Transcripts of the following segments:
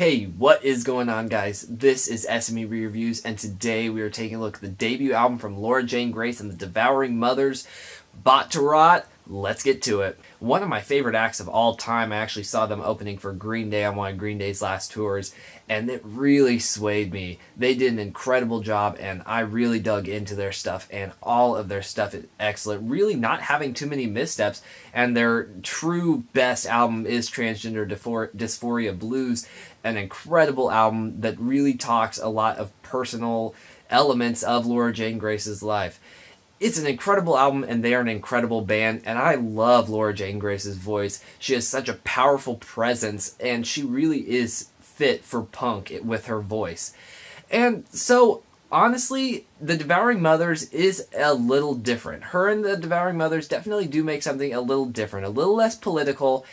Hey, what is going on, guys? This is SME Reviews, and today we are taking a look at the debut album from Laura Jane Grace and the Devouring Mothers, Bot to Rot. Let's get to it. One of my favorite acts of all time. I actually saw them opening for Green Day on one of Green Day's last tours, and it really swayed me. They did an incredible job, and I really dug into their stuff, and all of their stuff is excellent. Really not having too many missteps, and their true best album is Transgender Dysphoria Blues, an incredible album that really talks a lot of personal elements of Laura Jane Grace's life. It's an incredible album, and they are an incredible band, and I love Laura Jane Grace's voice. She has such a powerful presence, and she really is fit for punk with her voice. And so, honestly, the Devouring Mothers is a little different. Her and the Devouring Mothers definitely do make something a little different, a little less political,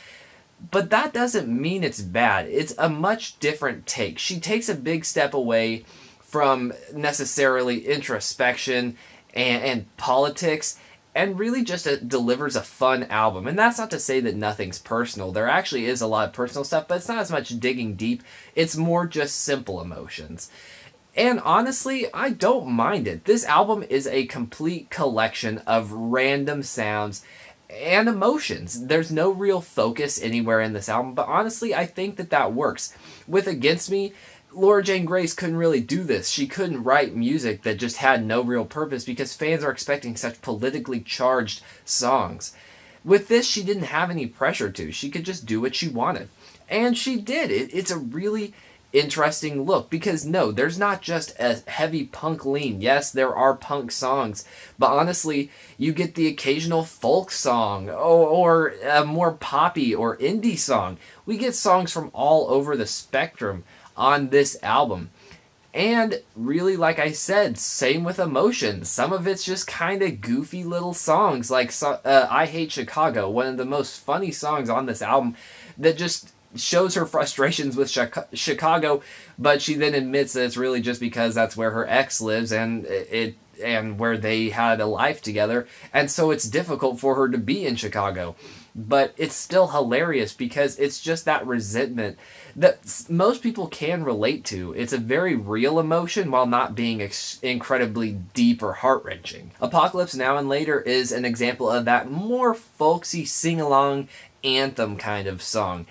but that doesn't mean it's bad. It's a much different take. She takes a big step away from necessarily introspection and politics, and really just delivers a fun album. And that's not to say that nothing's personal. There actually is a lot of personal stuff, but it's not as much digging deep. It's more just simple emotions. And honestly, I don't mind it. This album is a complete collection of random sounds and emotions. There's no real focus anywhere in this album, but honestly, I think that works. With Against Me, Laura Jane Grace couldn't really do this. She couldn't write music that just had no real purpose because fans are expecting such politically charged songs. With this, she didn't have any pressure to. She could just do what she wanted. And she did. It's a really interesting look because no, there's not just a heavy punk lean. Yes, there are punk songs, but honestly, you get the occasional folk song or a more poppy or indie song. We get songs from all over the spectrum on this album. And really, like I said, same with emotion. Some of it's just kind of goofy little songs like I Hate Chicago, one of the most funny songs on this album that just shows her frustrations with Chicago, but she then admits that it's really just because that's where her ex lives and where they had a life together, and so it's difficult for her to be in Chicago. But it's still hilarious because it's just that resentment that most people can relate to. It's a very real emotion while not being incredibly deep or heart-wrenching. Apocalypse Now and Later is an example of that more folksy sing-along anthem kind of song.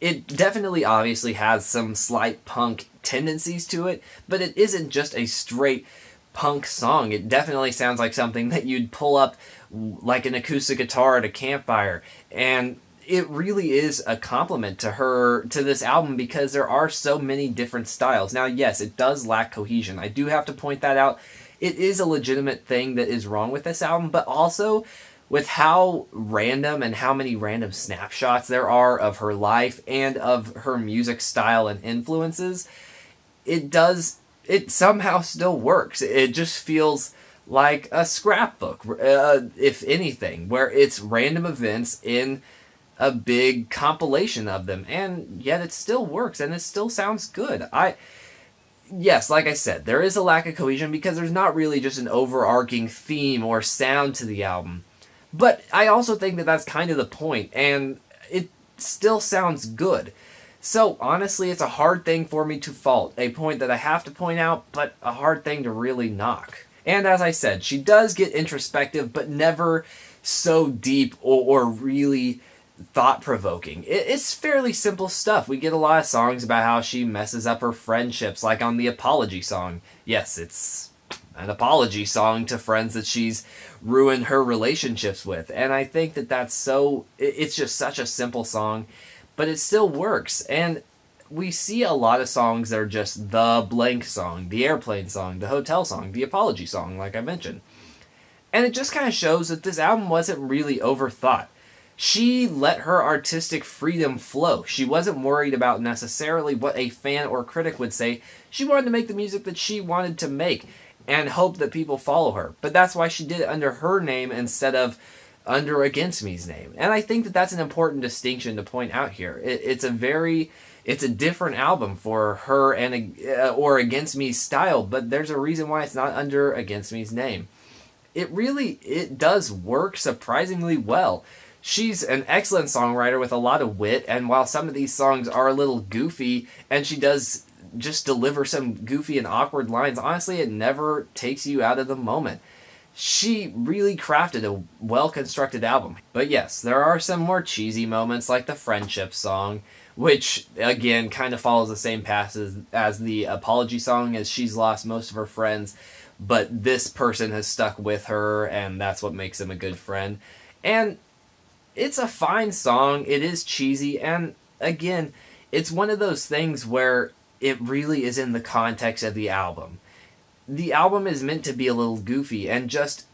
It definitely obviously has some slight punk tendencies to it, but it isn't just a straight punk song. It definitely sounds like something that you'd pull up like an acoustic guitar at a campfire, and it really is a compliment to this album because there are so many different styles. Now, yes, it does lack cohesion. I do have to point that out. It is a legitimate thing that is wrong with this album, but also with how random and how many random snapshots there are of her life and of her music style and influences, it somehow still works. It just feels like a scrapbook, if anything, where it's random events in a big compilation of them, and yet it still works and it still sounds good. Yes, like I said, there is a lack of cohesion because there's not really just an overarching theme or sound to the album. But I also think that that's kind of the point, and it still sounds good. So, honestly, it's a hard thing for me to fault. A point that I have to point out, but a hard thing to really knock. And as I said, she does get introspective, but never so deep or really thought-provoking. It's fairly simple stuff. We get a lot of songs about how she messes up her friendships, like on the Apology song. Yes, it's an apology song to friends that she's ruined her relationships with. And I think it's just such a simple song, but it still works. And we see a lot of songs that are just the blank song, the airplane song, the hotel song, the apology song, like I mentioned. And it just kind of shows that this album wasn't really overthought. She let her artistic freedom flow. She wasn't worried about necessarily what a fan or critic would say. She wanted to make the music that she wanted to make and hope that people follow her. But that's why she did it under her name instead of under Against Me's name. And I think that that's an important distinction to point out here. It's a different album for her and or Against Me's style, but there's a reason why it's not under Against Me's name. It does work surprisingly well. She's an excellent songwriter with a lot of wit, and while some of these songs are a little goofy, and she does just deliver some goofy and awkward lines, honestly, it never takes you out of the moment. She really crafted a well-constructed album. But yes, there are some more cheesy moments, like the friendship song, which, again, kind of follows the same path as the apology song, as she's lost most of her friends, but this person has stuck with her, and that's what makes him a good friend. And it's a fine song. It is cheesy, and again, it's one of those things where it really is in the context of the album. The album is meant to be a little goofy and just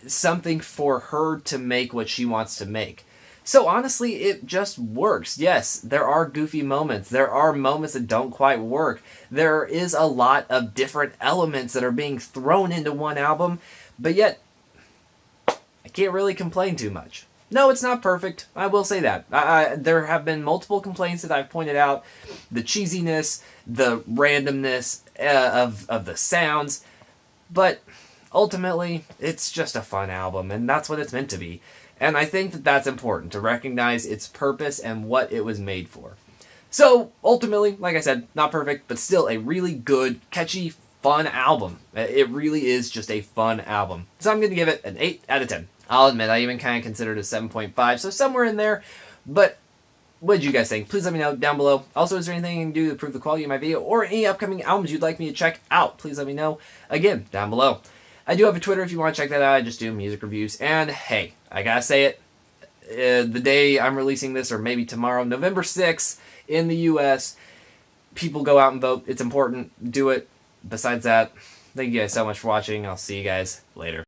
something for her to make what she wants to make. So honestly, it just works. Yes, there are goofy moments. There are moments that don't quite work. There is a lot of different elements that are being thrown into one album, but yet I can't really complain too much. No, it's not perfect. I will say that. There have been multiple complaints that I've pointed out. The cheesiness, the randomness of the sounds. But ultimately, it's just a fun album, and that's what it's meant to be. And I think that that's important, to recognize its purpose and what it was made for. So, ultimately, like I said, not perfect, but still a really good, catchy, fun album. It really is just a fun album. So I'm going to give it an 8 out of 10. I'll admit, I even kind of considered it a 7.5, so somewhere in there. But what did you guys think? Please let me know down below. Also, is there anything you can do to improve the quality of my video or any upcoming albums you'd like me to check out? Please let me know, again, down below. I do have a Twitter if you want to check that out. I just do music reviews. And hey, I gotta say it, the day I'm releasing this, or maybe tomorrow, November 6th in the US, people go out and vote. It's important. Do it. Besides that, thank you guys so much for watching. I'll see you guys later.